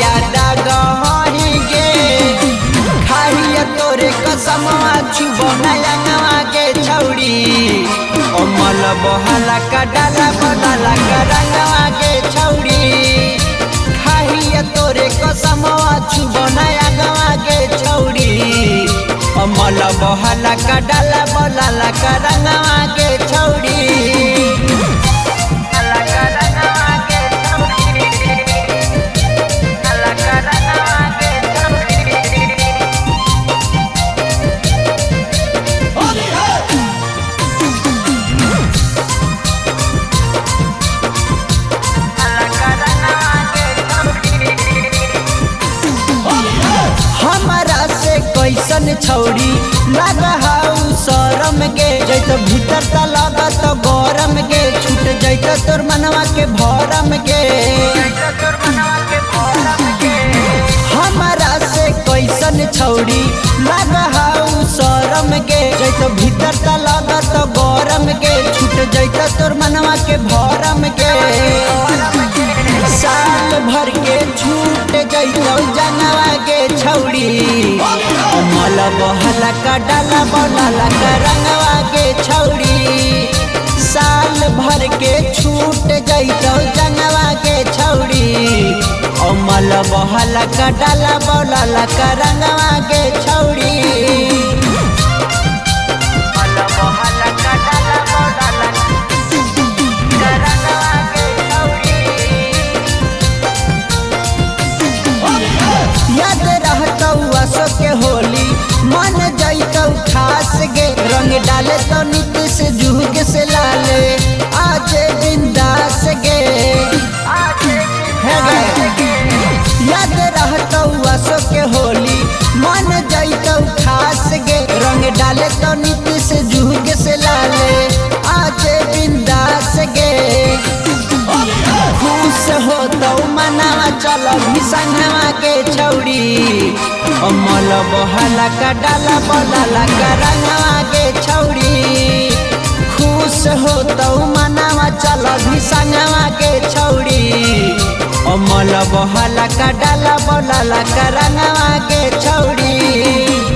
करिया दागही गे खाइया तोरे कसमवा छुबो नयंगवा के छौड़ी अमल बहला का डाला बदला का रंगवा के छौड़ी खाइया तोरे कसमवा छुबो नयंगवा के छौड़ी अमल बहला का डाला बदला का रंगवा के छौड़ी हमारा से कैसन छौड़ी लगहाउ शरम गे जैत भीतर त लागत गरम गे छूट जैत तोर मनवा के भरम गे हमारा से कैसन छौड़ी लगहाउ शरम गे जैत भीतर त लागत गरम गे छूट जैत तोर मनवा के भरम गे साल भर के छूट जैतौ जनवा के छौड़ी अमल बहला का डाला बदला का रंगवा के छौड़ी साल भर के छूट जैतौ जनवा के छौड़ी अमल बहला का डाला बदला का रंगवा के छौड़ी याद रहतौ असो के होली मन जैतौ खास गे रंग डाले तो नीतीश जुग से लाले आज बिंदास गे याद रहतौ असो के होली मन जैतौ खास गे रंग डाले तो नीतीश जुग से लाले आज बिंदास गे खुश होतौ मनावा चलो भी संगवा के छौड़ी अमल बहला का डाला बदला का रंगवा के छौड़ी खुश होतौ मनावा चलो भी संगवा के छौड़ी अमल बहला का डाला बदला का रंगवा के छौड़ी।